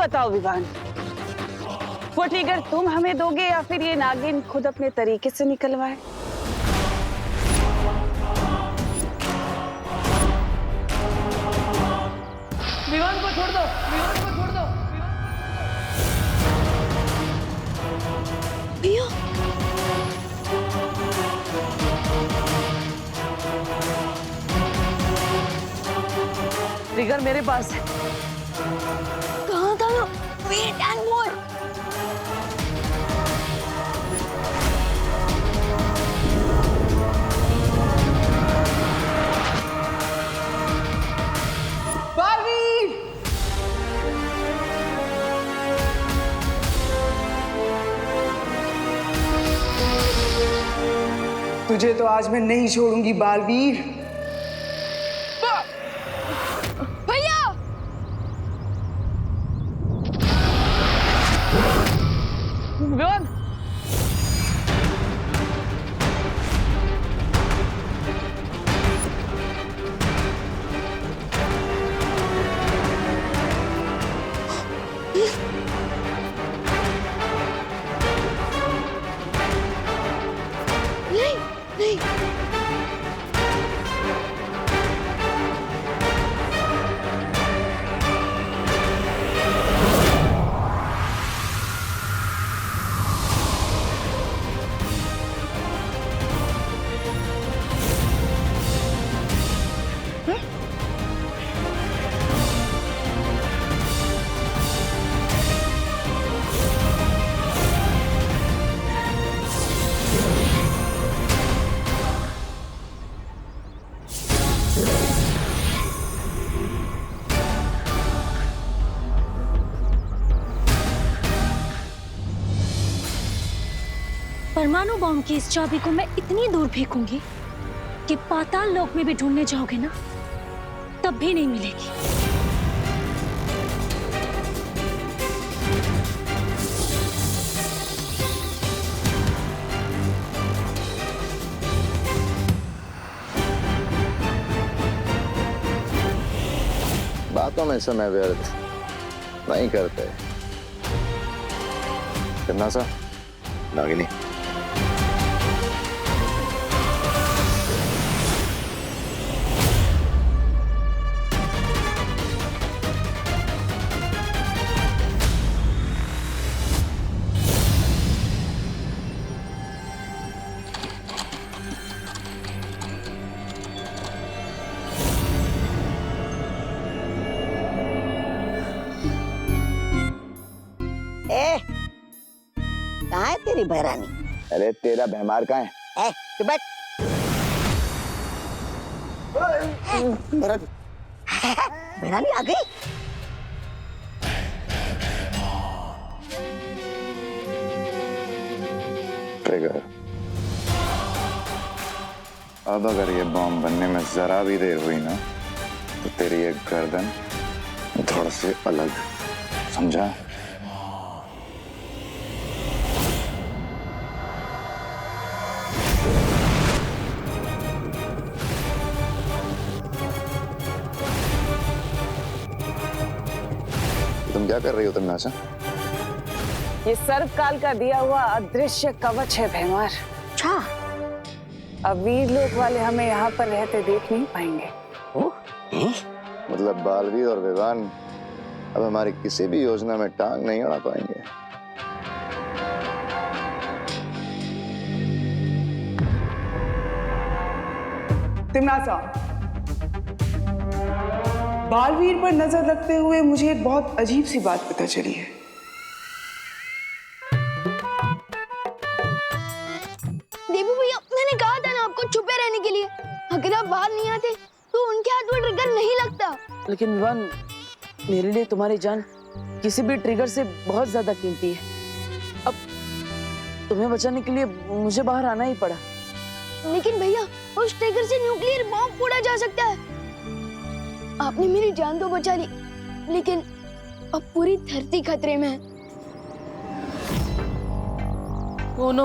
बताओ विवान, वो ट्रिगर तुम हमें दोगे या फिर ये नागिन खुद अपने तरीके से निकलवाए? विवान को छोड़ दो, विवान को छोड़ दो। भैया ट्रिगर मेरे पास है। कहाँ था वो? Wait and more. बालवीर! तुझे तो आज मैं नहीं छोड़ूंगी बालवीर। भैया विवान, नहीं नहीं परमाणु बॉम्ब की इस चाबी को मैं इतनी दूर फेंकूंगी कि पाताल लोक में भी ढूंढने जाओगे ना, तब भी नहीं मिलेगी। बातों में समय व्यर्थ नहीं करते। कितना सा नागिनी? कहाँ है तेरी बहरानी? अरे तेरा भैमार कहाँ है? तू बैठ। बहरानी आ गई? ट्रिगर, अब अगर ये बॉम्ब बनने में जरा भी देर हुई ना तो तेरी एक गर्दन धड़ से अलग, समझा? तुम क्या कर रही हो तन्नासा? ये सर्वकाल का दिया हुआ अदृश्य कवच है भैमार। अच्छा। अब वीर लोक वाले हमें यहाँ पर रहते देख नहीं पाएंगे। मतलब बालवीर और विवान अब हमारी किसी भी योजना में टांग नहीं अड़ा पाएंगे। तिमनासा, बालवीर पर नजर रखते हुए मुझे एक बहुत अजीब सी बात पता चली है। देवी भैया, मैंने कहा था ना आपको छुपे रहने के लिए। अगर आप बाहर नहीं आते तो उनके हाथ में ट्रिगर नहीं लगता। लेकिन विवान, मेरे लिए तुम्हारी जान किसी भी ट्रिगर से बहुत ज्यादा कीमती है। अब तुम्हें बचाने के लिए मुझे बाहर आना ही पड़ा। लेकिन भैया, उस ट्रिगर से न्यूक्लियर बॉम्ब फोड़ा जा सकता है। आपने मेरी जान तो बचा ली, लेकिन अब पूरी धरती खतरे में है। Oh no,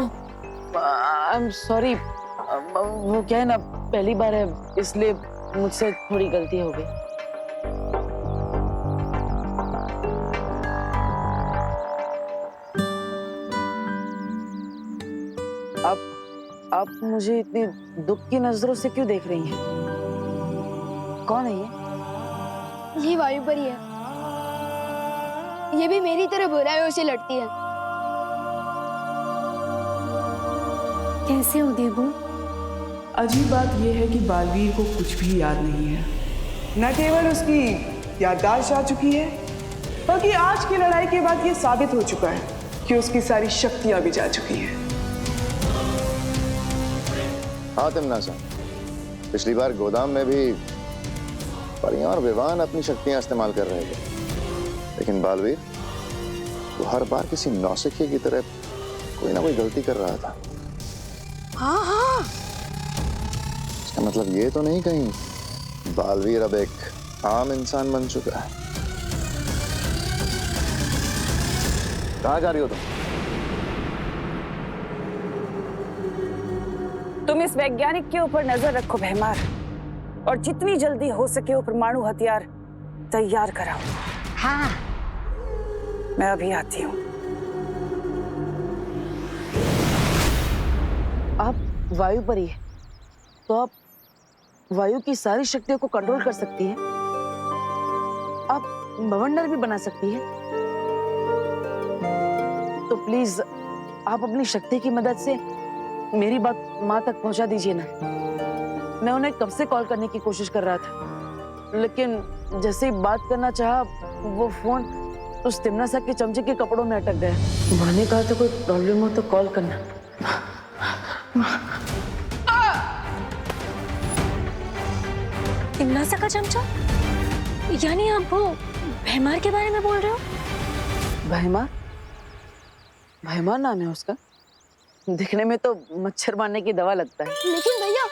I am sorry. वो क्या है ना, पहली बार है इसलिए मुझसे थोड़ी गलती हो गई। आप मुझे इतनी दुख की नजरों से क्यों देख रही हैं? कौन है ये? ये वायुपरी है। ये भी मेरी तरह बुराइयों से लड़ती है। कैसे हो देवू? अजीब बात यह है कि बालवीर को कुछ भी याद नहीं है। न केवल उसकी याददाश्त जा चुकी है, बल्कि आज की लड़ाई के बाद ये साबित हो चुका है कि उसकी सारी शक्तियां भी जा चुकी हैं। हाँ तिमनासा, पिछली बार गोदाम में भी परियां और विवान अपनी शक्तियां इस्तेमाल कर रहे थे, लेकिन बालवीर वो हर बार किसी नौसिखिए की तरह कोई ना कोई गलती कर रहा था। हाँ हाँ, इसका मतलब ये तो नहीं कहीं बालवीर अब एक आम इंसान बन चुका है। कहाँ जा रही हो तुम? तुम इस वैज्ञानिक के ऊपर नजर रखो भैमार, और जितनी जल्दी हो सके वो परमाणु हथियार तैयार कराओ। हाँ। मैं अभी आती हूँ। आप वायु परी है, तो आप वायु की सारी शक्तियों को कंट्रोल कर सकती है। आप बवंडर भी बना सकती है। तो प्लीज आप अपनी शक्ति की मदद से मेरी बात माँ तक पहुंचा दीजिए ना। मैं उन्हें कब से कॉल करने की कोशिश कर रहा था, लेकिन जैसे ही बात करना चाहा वो फोन उस तिमनासा के चमचे के कपड़ों में अटक गया। माँ ने कहा था कोई प्रॉब्लम हो तो कॉल करना। तिमनासा का चमचा? यानी आप वो भैमार के बारे में बोल रहे हो? भैमार? भैमार नाम है उसका? दिखने में तो मच्छर मारने की दवा लगता है। लेकिन भैया,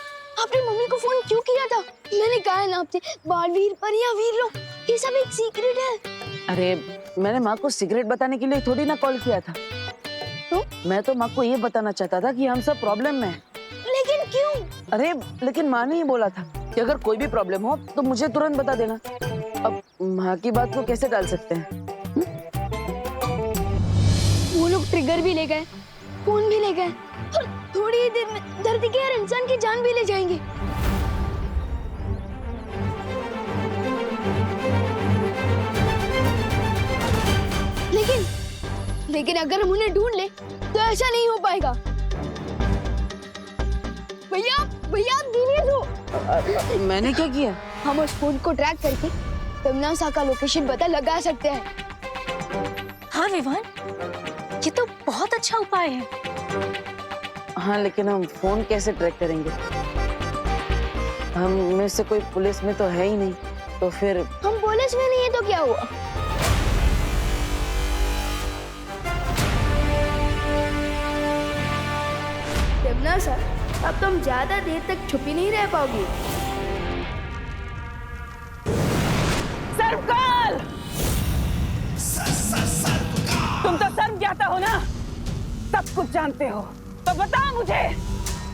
आपने मम्मी को फोन क्यों किया था? मैंने कहा है ना आपसे, बालवीर, परियां, वीर लोग, ये सब एक सीक्रेट है। अरे मैंने माँ को सिगरेट बताने के लिए थोड़ी ना कॉल किया था। तो मैं तो माँ को ये बताना चाहता था कि हम सब प्रॉब्लम में हैं। लेकिन क्यों? अरे लेकिन माँ ने ही बोला था कि अगर कोई भी प्रॉब्लम हो तो मुझे तुरंत बता देना। अब माँ की बात को कैसे टाल सकते हैं? वो लोग ट्रिगर भी ले गए, फोन भी ले गए, और थोड़ी ही देर में धरती के हर इंसान की जान भी ले जाएंगे। लेकिन अगर हम उन्हें ढूंढ ले तो ऐसा नहीं हो पाएगा। भैया भैया धीरे दो। मैंने क्या किया? हम उस फोन को ट्रैक करके तिमनासा का लोकेशन पता लगा सकते हैं। हाँ विवान, ये तो बहुत अच्छा उपाय है। हाँ लेकिन हम फोन कैसे ट्रैक करेंगे? हम में से कोई पुलिस में तो है ही नहीं, तो फिर हम पुलिस में नहीं है तो क्या हुआ? तिमनासा, अब तुम ज्यादा देर तक छुपी नहीं रह पाओगी। सर्वकाल! तुम तो सर्व ज्ञाता हो ना, सब कुछ जानते हो, तो बताओ मुझे,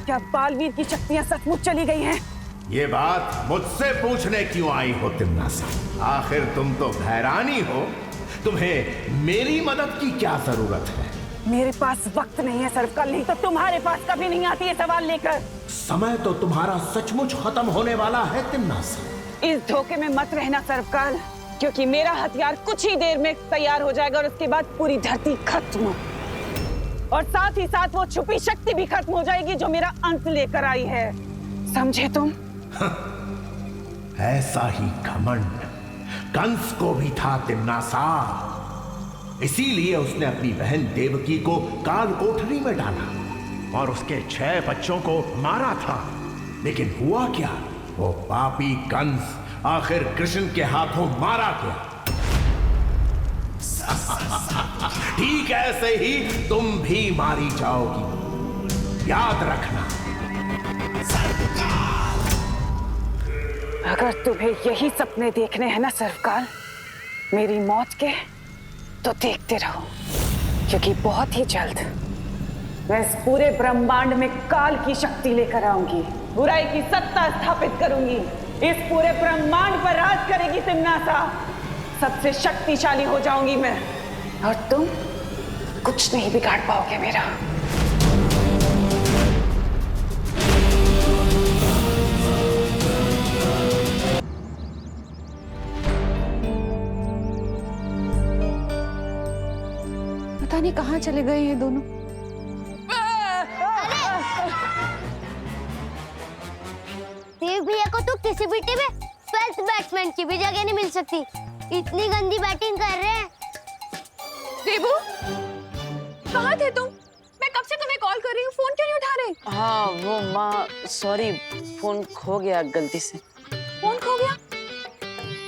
क्या बालवीर की शक्तियां सचमुच चली गई हैं? ये बात मुझसे पूछने क्यों आई हो तिमनासा? आखिर तुम तो भैरानी हो, तुम्हें मेरी मदद की क्या जरूरत है? मेरे पास वक्त नहीं है सर्वकाल, नहीं तो तुम्हारे पास कभी नहीं आती है सवाल लेकर। समय तो तुम्हारा सचमुच खत्म होने वाला है तिमनासा। इस धोखे में मत रहना सर्वकाल, क्योंकि मेरा हथियार कुछ ही देर में तैयार हो जाएगा और उसके बाद पूरी धरती खत्म, और साथ ही साथ वो छुपी शक्ति भी खत्म हो जाएगी जो मेरा अंत लेकर आई है। समझे तुम? ऐसा ही घमंड कंस को भी था तिमनासा, इसीलिए उसने अपनी बहन देवकी को काल कोठरी में डाला और उसके 6 बच्चों को मारा था। लेकिन हुआ क्या? वो पापी कंस आखिर कृष्ण के हाथों मारा गया। ठीक ऐसे ही तुम भी मारी जाओगी, याद रखना। अगर तुम्हें यही सपने देखने हैं ना सर्वकाल, मेरी मौत के, तो देखते रहो, क्योंकि बहुत ही जल्द मैं इस पूरे ब्रह्मांड में काल की शक्ति लेकर आऊंगी, बुराई की सत्ता स्थापित करूंगी, इस पूरे ब्रह्मांड पर राज करेगी तिमनासा, सबसे शक्तिशाली हो जाऊंगी मैं, और तुम कुछ नहीं बिगाड़ पाओगे मेरा। जाने कहाँ चले गए ये दोनों। देव भैया को तो किसी भी टीम में 12th बैट्समैन की भी जगह नहीं मिल सकती, इतनी गंदी बैटिंग कर रहे हैं। देबू, कहाँ थे तुम? मैं कब से तुम्हें कॉल कर रही हूँ, फोन क्यों नहीं उठा रहे? हाँ वो माँ, सॉरी, फोन खो गया गलती से। फोन खो गया?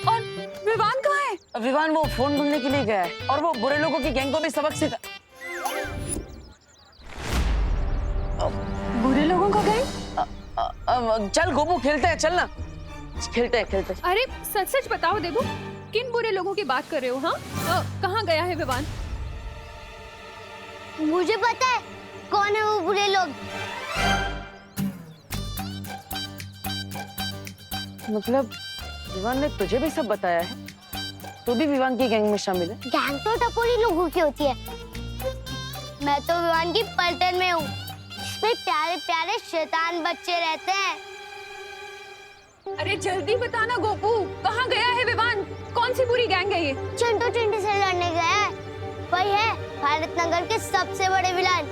और विवान कहाँ है? विवान वो फोन ढूंढने के लिए गया है और वो बुरे लोगों की गैंग को भी सबक सिखा। बुरे लोगों का गैंग? चल गोपू खेलते हैं, चल ना खेलते हैं। अरे सच सच बताओ देबू, किन बुरे लोगों की बात कर रहे हो? हाँ, कहाँ गया है विवान? मुझे पता है कौन है वो बुरे लोग। मतलब विवान ने तुझे भी सब बताया है? तू भी विवान की गैंग में शामिल है? गैंग तो टपोरी लोगों की होती है, मैं तो विवान की पलटन में हूँ। इसमें प्यारे प्यारे शैतान बच्चे रहते हैं। अरे जल्दी बताना गोपू, कहाँ गया है विवान? कौन सी बुरी गैंग है ये? चिंटू चिंटी से लड़ने गया है, वही है भारत नगर के सबसे बड़े विलन।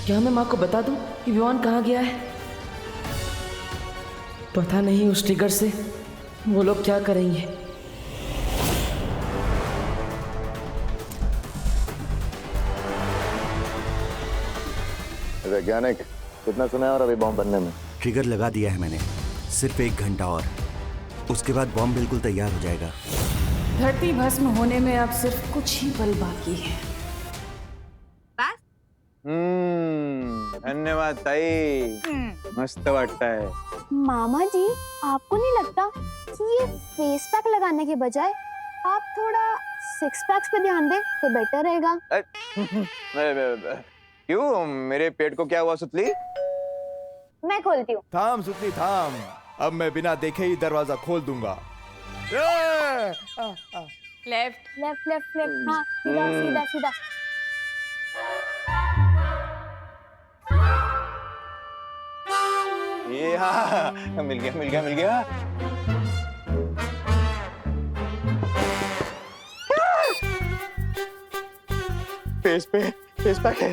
क्या मैं माँ को बता दूं कि विवान कहाँ गया है? पता नहीं उस ट्रिगर से वो लोग क्या करेंगे। वैज्ञानिक, कितना सुना है और अभी बॉम्ब बनने में? ट्रिगर लगा दिया है मैंने, सिर्फ 1 घंटा और उसके बाद बॉम्ब बिल्कुल तैयार हो जाएगा। धरती भस्म होने में अब सिर्फ कुछ ही पल बाकी है। धन्यवाद ताई, मस्त वाटता है। मामा जी, आपको नहीं लगता कि ये फेस पैक लगाने के बजाय आप थोड़ा 6 पैक्स पे ध्यान दें तो बेटर रहेगा? क्यों, मेरे पेट को क्या हुआ सुतली? मैं खोलती हूँ। थाम सुतली थाम, अब मैं बिना देखे ही दरवाजा खोल दूंगा। लेफ्ट लेफ्ट लेफ्ट लेफ्ट, हाँ सीधा सीधा सीधा। ये हाँ, मिल गया। फेस पैक है।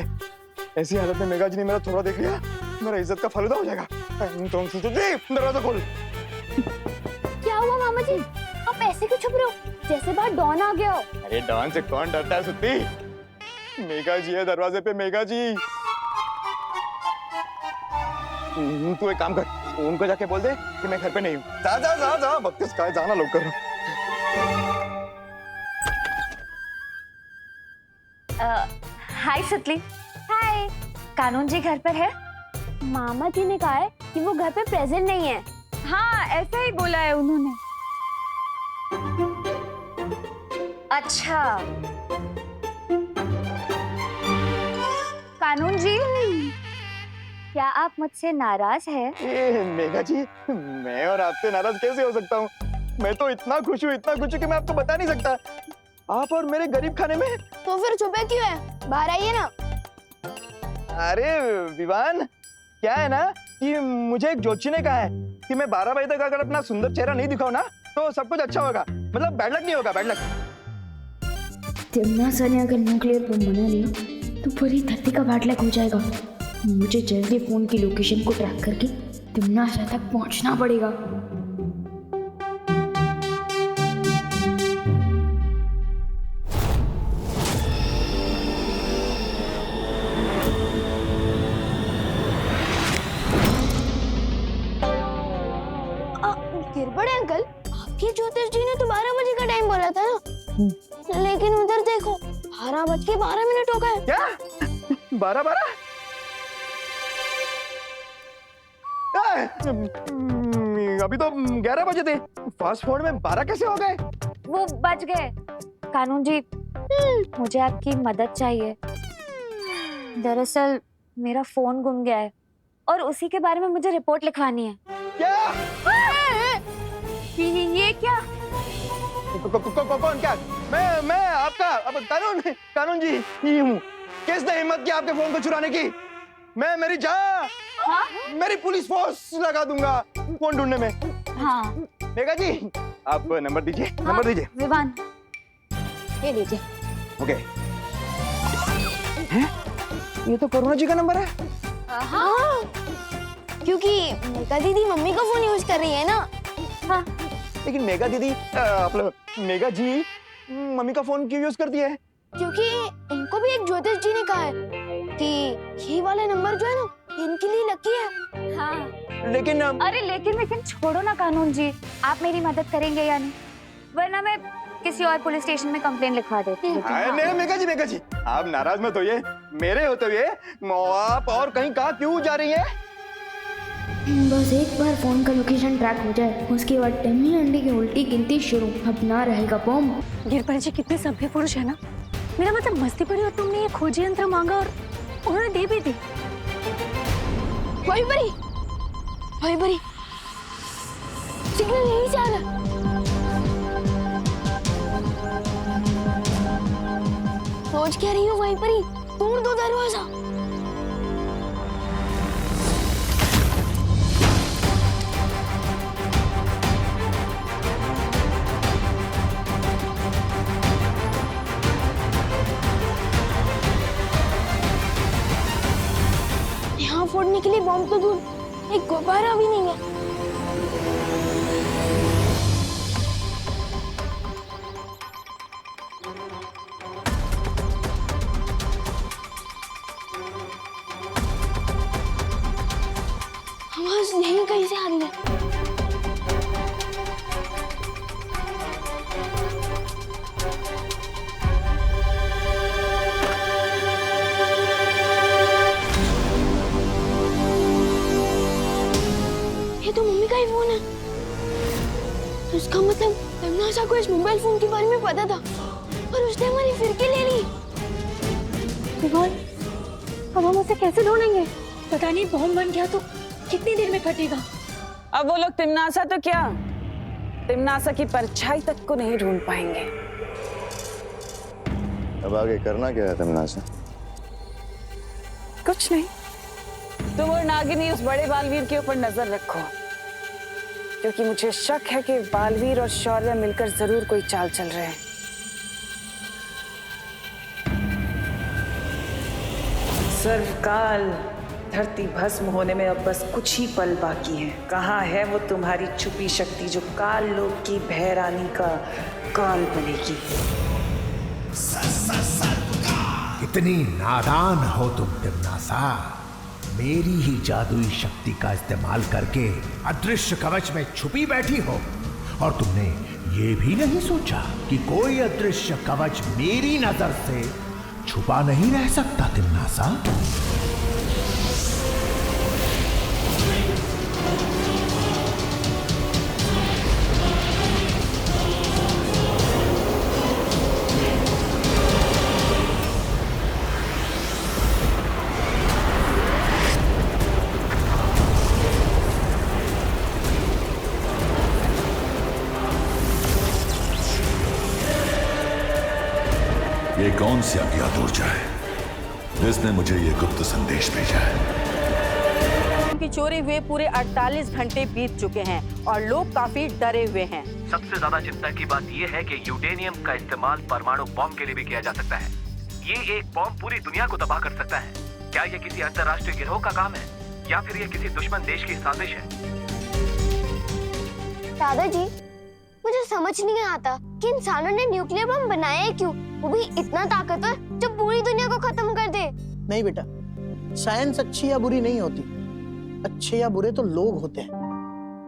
ऐसी हालत में मेघा जी ने मेरा थोड़ा देख लिया, मेरा इज्जत का फालूदा हो जाएगा। तुम दरवाजा खोल। क्या हुआ मामा जी, आप ऐसे क्यों छुप रहे हो, जैसे बाहर डॉन आ गया हो? अरे डॉन से कौन डरता है सुत्ती? मेघा जी है दरवाजे पे, मेघा जी। तू एक काम कर, उनको जाके बोल दे कि मैं घर पे नहीं हूँ। जा बत्तीस का जाना लोग कर। हाय सुतली। हाय, कानून जी घर पर है? मामा जी ने कहा है कि वो घर पे प्रेजेंट नहीं है। हाँ, ऐसा ही बोला है उन्होंने। अच्छा, कानून जी, क्या आप मुझसे नाराज हैं? मेघा जी, मैं और आपसे नाराज कैसे हो सकता हूँ? मैं तो इतना खुश हूँ कि मैं आपको बता नहीं सकता। आप और मेरे गरीब खाने में। तो फिर छुपे क्यों है, बाहर आइए ना। अरे विवान, क्या है ना कि मुझे एक ज्योतिषी ने कहा है कि मैं 12 बजे तक अगर अपना सुंदर चेहरा नहीं दिखाऊं ना तो सब कुछ अच्छा होगा, मतलब बैड लक नहीं होगा, बैड लक। तिम्नासा ने अगर न्यूक्लियर बम बना लिया तो पूरी धरती का बैड लक हो जाएगा। मुझे जल्दी फोन की लोकेशन को ट्रैक करके तिम्नासा तक पहुंचना पड़ेगा। गिरबड़े अंकल, आपके ज्योतिष जी ने तो 12 बजे का टाइम बोला था ना, लेकिन उधर देखो 12:12 हो गए। क्या 12? अभी तो 11 बजे थे, फास्ट फॉरवर्ड में 12 कैसे हो गए? वो बच गए। कानून जी, मुझे आपकी मदद चाहिए। दरअसल मेरा फोन गुम गया है और उसी के बारे में मुझे रिपोर्ट लिखवानी है। क्या? ये क्या? कौन क्या? मैं आपका अब कानून जी ही हूँ। किसने हिम्मत की आपके फोन को चुराने की? मैं मेरी जान, मेरी पुलिस फोर्स लगा दूंगा फोन ढूंढने में। हाँ। मेघा जी, आप नंबर दीजिए, नंबर दीजिए। विवान, ये लीजिए। ओके, ये तो करुणा जी का नंबर है। हाँ, क्योंकि मेघा दीदी मम्मी का फोन यूज कर रही है ना। हाँ। लेकिन मेघा दीदी मतलब मेघा जी मम्मी का फोन क्यों यूज करती है? क्योंकि इनको भी एक ज्योतिष जी ने कहा है कि ये वाला नंबर जो है ना इनके लिए लकी है। हाँ। लेकिन अरे लेकिन छोड़ो ना कानून जी, आप मेरी मदद करेंगे या नहीं? वरना मैं किसी और पुलिस स्टेशन में कंप्लेन लिखवा देती हूँ। नहीं मेघा जी आप नाराज मत होइए। मेरे होते हुए आप और कहीं कहाँ क्यों जा रही है? बस एक बार फोन का लोकेशन ट्रैक हो जाए, उसके बाद टिम्मी अंडी की उल्टी गिनती शुरू। अब ना रहेगा बॉम्ब। गिरपर जी कितने सभ्य पुरुष है ना। मेरा मतलब मस्ती पड़ी और तुमने ये खोजी यंत्र मांगा और उन्होंने दे भी दी। भाई बरी सिग्नल यहीं से आ रहा। सोच क्या रही हो वहीं पर ही? तोड़ दो दरवाजा। यहाँ फोड़ने के लिए बॉम्ब तो दूर, एक गुब्बारा भी नहीं है। आवाज नहीं कहीं से आ रही है। ये तो मम्मी का ही फोन है। तो इसका मतलब तमन्ना को इस मोबाइल फोन के बारे में पता था और उसने हमारी फिरकी ले ली। अब हम उसे कैसे ढूंढेंगे? पता नहीं बॉम्ब बन गया तो कितनी देर में फटेगा। अब वो लोग तिमनासा तो क्या, तिमनासा की परछाई तक को नहीं ढूंढ पाएंगे। अब आगे करना क्या है तमन्ना? कुछ नहीं, तुम और नागिनी उस बड़े बालवीर के ऊपर नजर रखो, क्योंकि मुझे शक है कि बालवीर और शौर्य मिलकर जरूर कोई चाल चल रहे हैं। सर्वकाल, धरती भस्म होने में अब बस कुछ ही पल बाकी हैं। कहाँ है वो तुम्हारी छुपी शक्ति जो काल लोक की भैरानी का काल बनेगी? कितनी नादान हो तुम तिमनासा। मेरी ही जादुई शक्ति का इस्तेमाल करके अदृश्य कवच में छुपी बैठी हो और तुमने ये भी नहीं सोचा कि कोई अदृश्य कवच मेरी नजर से छुपा नहीं रह सकता तिमनासा। ये कौन सी अज्ञात ऊर्जा है जिसने मुझे ये गुप्त संदेश भेजा है? की चोरी हुए पूरे 48 घंटे बीत चुके हैं और लोग काफी डरे हुए हैं। सबसे ज्यादा चिंता की बात यह है कि यूरेनियम का इस्तेमाल परमाणु बॉम्ब के लिए भी किया जा सकता है। ये एक बॉम्ब पूरी दुनिया को तबाह कर सकता है। क्या ये किसी अंतर्राष्ट्रीय गिरोह का काम है या फिर ये किसी दुश्मन देश की साजिश है? दादाजी, मुझे समझ नहीं आता कि इंसानों ने न्यूक्लियर बम बनाया है क्यों, वो भी इतना ताकतवर जो पूरी दुनिया को खत्म कर दे। नहीं बेटा, साइंस अच्छी या बुरी नहीं होती, अच्छे या बुरे तो लोग होते हैं।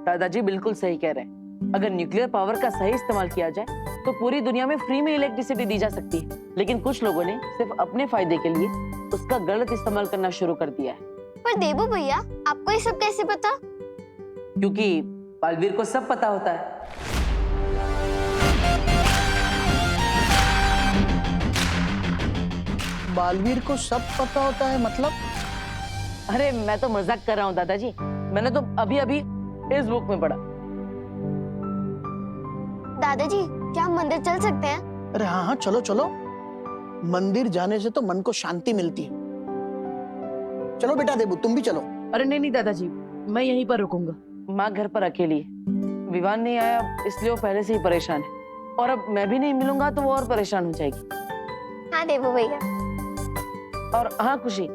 दादाजी बिल्कुल सही कह रहे हैं। अगर न्यूक्लियर पावर का सही इस्तेमाल किया जाए तो पूरी दुनिया में फ्री में इलेक्ट्रिसिटी दी जा सकती है, लेकिन कुछ लोगों ने सिर्फ अपने फायदे के लिए उसका गलत इस्तेमाल करना शुरू कर दिया है। पर देबू भैया, आपको ये सब कैसे पता? क्योंकि बालवीर को सब पता होता है। बालवीर को सब पता होता है मतलब? अरे मैं तो मजाक कर रहा हूँ दादाजी, मैंने तो अभी अभी इस बुक में पढ़ा। दादाजी, क्या हम मंदिर चल सकते हैं? अरे हाँ हाँ, चलो चलो। मंदिर जाने से तो मन को शांति मिलती है। चलो बेटा देबू, तुम भी चलो। अरे नहीं नहीं दादाजी, मैं यहीं पर रुकूंगा। माँ घर पर अकेली है, विवान नहीं आया इसलिए वो पहले से ही परेशान है, और अब मैं भी नहीं मिलूंगा तो वो और परेशान हो जाएगी। हाँ देबू भैया। और हाँ खुशी,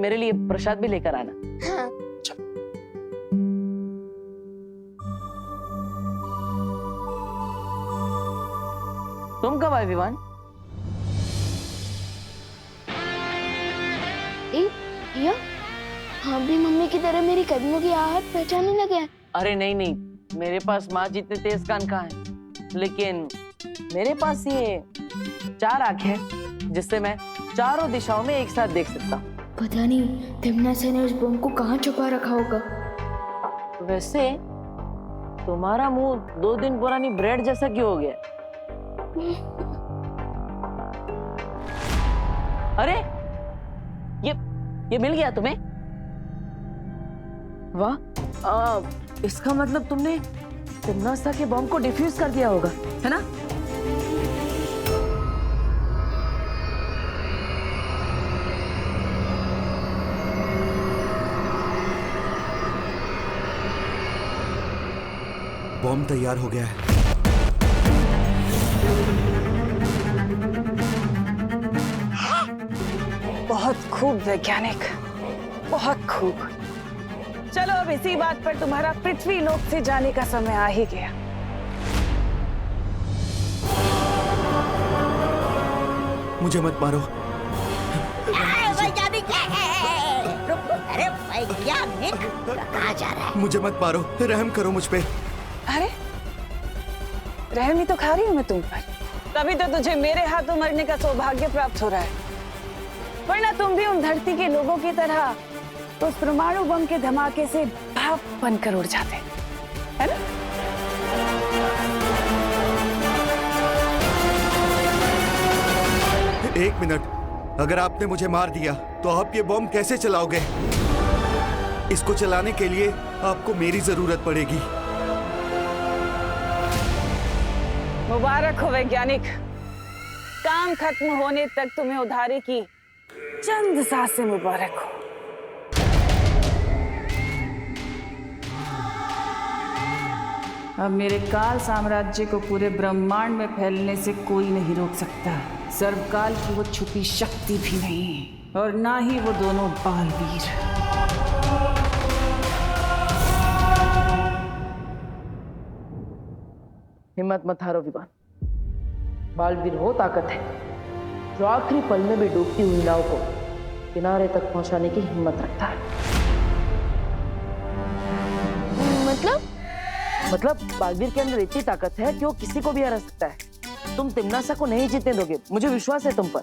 मेरे लिए प्रसाद भी लेकर आना। हाँ। तुम कब आए विवान? भैया, हाँ भी मम्मी की तरह मेरी कदमों की आहट पहचानने लगे हैं। अरे नहीं नहीं, मेरे पास माँ जितने तेज कान कहाँ है, लेकिन मेरे पास ये 4 आंखें हैं जिससे मैं चारों दिशाओं में एक साथ देख सकता हूँ। पता नहीं तिमना से ने उस बम को कहाँ छुपा रखा होगा। वैसे तुम्हारा मुंह 2 दिन पुरानी ब्रेड जैसा क्यों हो गया? अरे ये मिल गया तुम्हें? वाह, इसका मतलब तुमने तिम्नासा के बॉम्ब को डिफ्यूज कर दिया होगा, है ना? बॉम्ब तैयार हो गया है। बहुत खूब वैज्ञानिक, बहुत खूब। चलो अब इसी बात पर तुम्हारा पृथ्वी लोक से जाने का समय आ ही गया। मुझे मत मारो। वैज्ञानिक, अरे वैज्ञानिक कहाँ जा रहा है? मुझे मत मारो, रहम करो मुझ पे। अरे रहम ही तो खा रही हूँ मैं तुम पर, तभी तो तुझे मेरे हाथों मरने का सौभाग्य प्राप्त हो रहा है। वरना तुम भी उन धरती के लोगों की तरह उस परमाणु बम के धमाके से भाप बनकर उड़ जाते, है ना? एक मिनट, अगर आपने मुझे मार दिया तो आप ये बॉम्ब कैसे चलाओगे? इसको चलाने के लिए आपको मेरी जरूरत पड़ेगी। मुबारक हो वैज्ञानिक, काम खत्म होने तक तुम्हें उधारी की चंद सांसें मुबारक हो। अब मेरे काल साम्राज्य को पूरे ब्रह्मांड में फैलने से कोई नहीं रोक सकता। सर्वकाल की वो छुपी शक्ति भी नहीं, और ना ही वो दोनों बालवीर। हिम्मत मत हारो विवान। बालवीर वो ताकत है जो आखिरी पल में भी डूबती हुई नाव को किनारे तक पहुंचाने की हिम्मत रखता है। मतलब बालवीर के अंदर इतनी ताकत है कि वो किसी को भी हरा सकता है। तुम तिम्नासा को नहीं जीतने दोगे, मुझे विश्वास है तुम पर।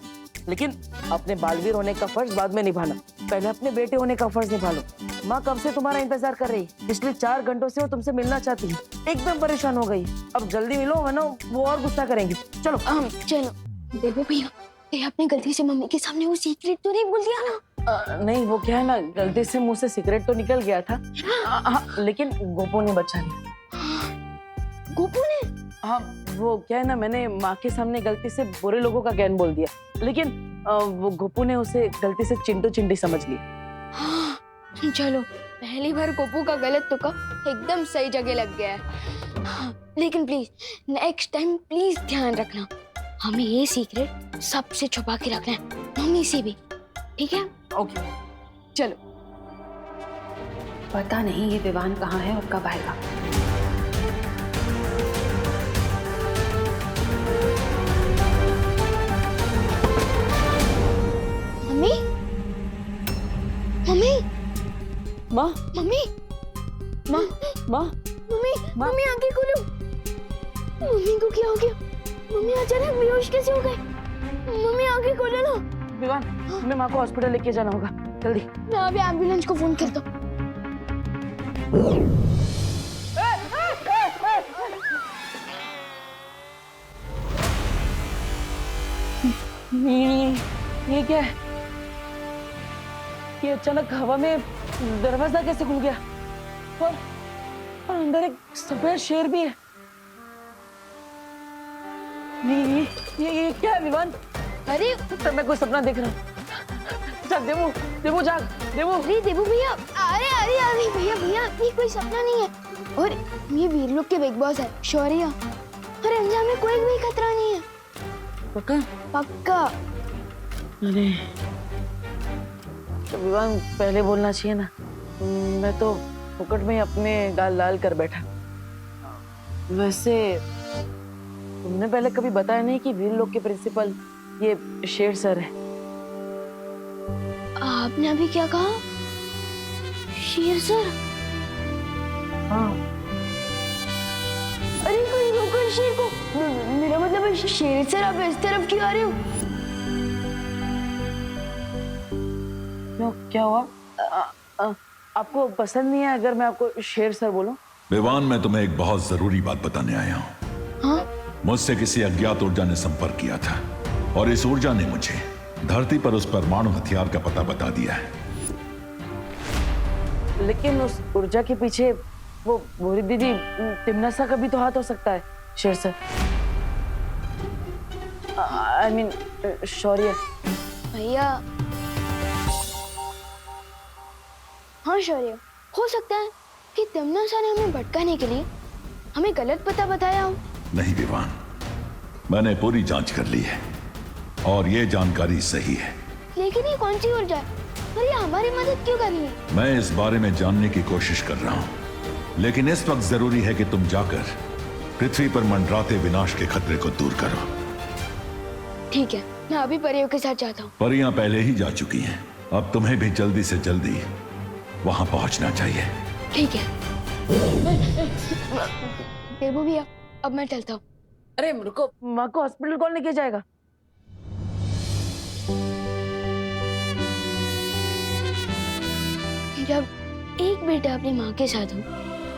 लेकिन अपने बालवीर होने का फर्ज बाद में निभाना, पहले अपने बेटे होने का फर्ज निभा लो। माँ कब से तुम्हारा इंतजार कर रही, पिछले 4 घंटों से वो तुमसे मिलना चाहती है, एकदम परेशान हो गई। अब जल्दी मिलो वरना वो और गुस्सा करेंगे। चलो चलो। देखो भैया, आपने गलती से मम्मी के सामने वो सीक्रेट तो नहीं बोल दिया ना? नहीं, वो क्या है ना, गलती से मुंह से सिगरेट तो निकल गया था। लेकिन गोपू ने बचा लिया। गोपू ने? हाँ, वो क्या है ना, मैंने माँ के सामने गलती से बुरे लोगों का ज्ञान बोल दिया, लेकिन वो गोपू ने उसे गलती से चिंटू चिंटी समझ लिया। चलो, पहली बार गोपू का गलत तुक्का एकदम सही जगह लग गया है। लेकिन प्लीज नेक्स्ट टाइम प्लीज ध्यान रखना, हमें ये सीक्रेट सबसे छुपा के रखना है, मम्मी से भी, ठीक है? ओके चलो। पता नहीं ये विवान कहाँ है और कब आएगा। मम्मी, मम्मी, माँ, मम्मी, माँ, माँ, मम्मी, मम्मी आंखें खोलो। मम्मी को क्या हो गया? मम्मी अचानक बेहोश कैसे हो गए? मम्मी आंखें खोलो ना। विवान, हमें माँ को हॉस्पिटल लेके जाना होगा, जल्दी। मैं अभी एम्बुलेंस को फोन करता हूँ। ये क्या है? ये अचानक हवा में दरवाजा कैसे खुल गया? और अंदर एक सफेद शेर भी है। ये क्या है विवान? अरे मैं कोई सपना देख रहा हूँ। जाग देवू, देवू जाग, देवू। अरे देवू भैया, अरे भैया, ये कोई सपना नहीं है। और ये वीरलोक के बिग बॉस है शौर्य, और अंजाम में कोई भी खतरा नहीं है। पक्का? पक्का। अरे विवान पहले बोलना चाहिए ना, मैं तो फुकट में अपने गाल लाल कर बैठा। वैसे तुमने पहले कभी बताया नहीं कि वीर लोक के प्रिंसिपल ये शेर सर है। आपने अभी क्या कहा? शेर सर? हाँ। अरे कोई रोको शेर को। मेरा मतलब है शेर सर, आप इस तरफ क्यों आ रहे हो? क्यों, क्या हुआ? आपको पसंद नहीं है अगर मैं आपको शेर सर बोलूं? विवान, मैं तुम्हें एक बहुत जरूरी बात बताने आया हूँ। हाँ? मुझसे किसी अज्ञात ऊर्जा ने संपर्क किया था और इस ऊर्जा ने मुझे धरती पर उस परमाणु हथियार का पता बता दिया है। लेकिन उस ऊर्जा के पीछे वो भूरी दीदी तिमनासा का भी तो हाथ हो सकता है शेर सर। आई मीन शौर्य। भैया, हाँ शौर्य, हो सकता है कि तिमनासा ने हमें भटकाने के लिए हमें गलत पता बताया हो। नहीं विवान, मैंने पूरी जांच कर ली है और ये जानकारी सही है। लेकिन ये कौन सी ऊर्जा है और ये हमारी मदद क्यों कर रही है? मैं इस बारे में जानने की कोशिश कर रहा हूँ, लेकिन इस वक्त जरूरी है कि तुम जाकर पृथ्वी पर मंडराते विनाश के खतरे को दूर करो। ठीक है, मैं अभी परियों के साथ जाता हूँ। परियां पहले ही जा चुकी हैं, अब तुम्हें भी जल्दी से जल्दी वहां पहुंचना चाहिए। ठीक है। देवू भैया, अब मैं चलता हूँ। अरे रुको, माँ को हॉस्पिटल कौन लेके जाएगा? जब एक बेटा अपनी माँ के साथ हो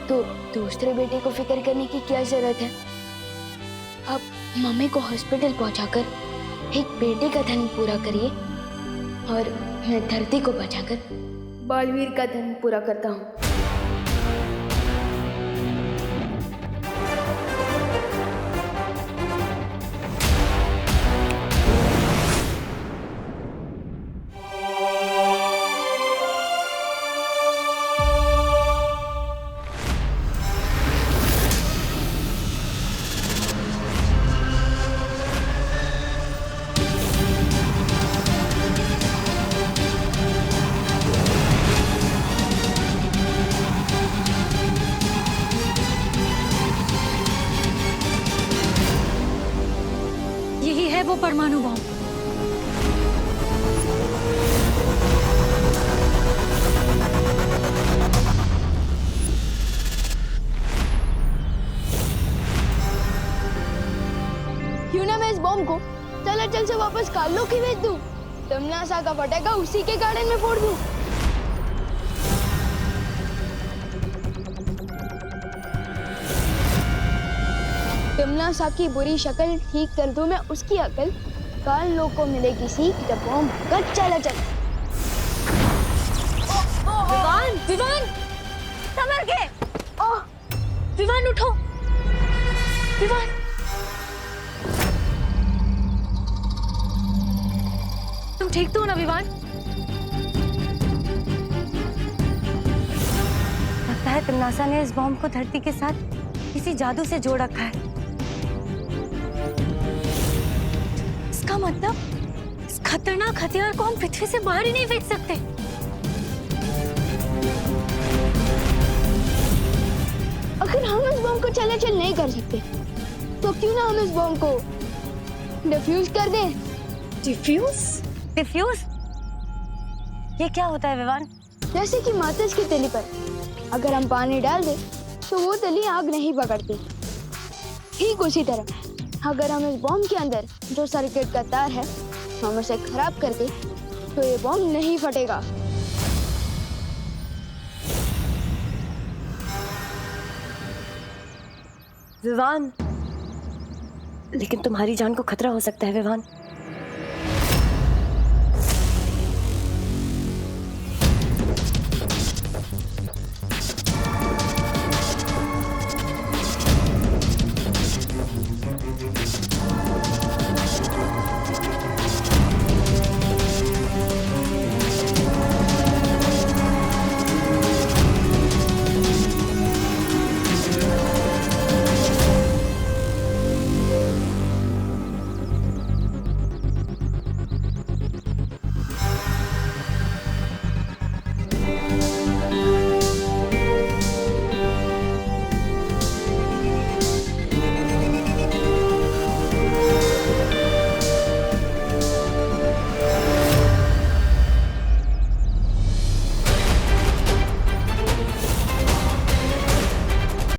तो दूसरे बेटे को फिक्र करने की क्या जरूरत है? अब मम्मी को हॉस्पिटल पहुंचाकर एक बेटे का धन पूरा करिए और मैं धरती को बचाकर बालवीर का धन पूरा करता हूँ। यही है वो परमाणु बम। क्यों ना मैं इस बॉम्ब को चल से वापस कालो की भेज दूं? तिमनासा का फटेगा उसी के गार्डन में फोड़ दूं। तिमनासा की बुरी शक्ल ठीक कर दूं मैं उसकी अकल। काल लोग को मिलेगी सीख जब बॉम्ब कट चला चल। विवान, विवान, संभल के। विवान उठो। विवान, तुम ठीक तो हो ना विवान? लगता है तिमनासा ने इस बॉम्ब को धरती के साथ किसी जादू से जोड़ रखा है। इसका मतलब इस खतरनाक हथियार को हम पृथ्वी से बाहर ही नहीं फेंक सकते। अगर हम इस बॉम्ब को चलाचल नहीं कर सकते तो क्यों ना हम इस बॉम्ब को डिफ्यूज कर दें? डिफ्यूज? डिफ्यूज? ये क्या होता है विवान? जैसे कि माचिस की तिली पर अगर हम पानी डाल दें तो वो तिली आग नहीं पकड़ती। ठीक उसी तरह अगर हम इस बॉम्ब के अंदर जो सर्किट का तार है हम उसे खराब कर दें तो ये बॉम्ब नहीं फटेगा। विवान, लेकिन तुम्हारी जान को खतरा हो सकता है विवान।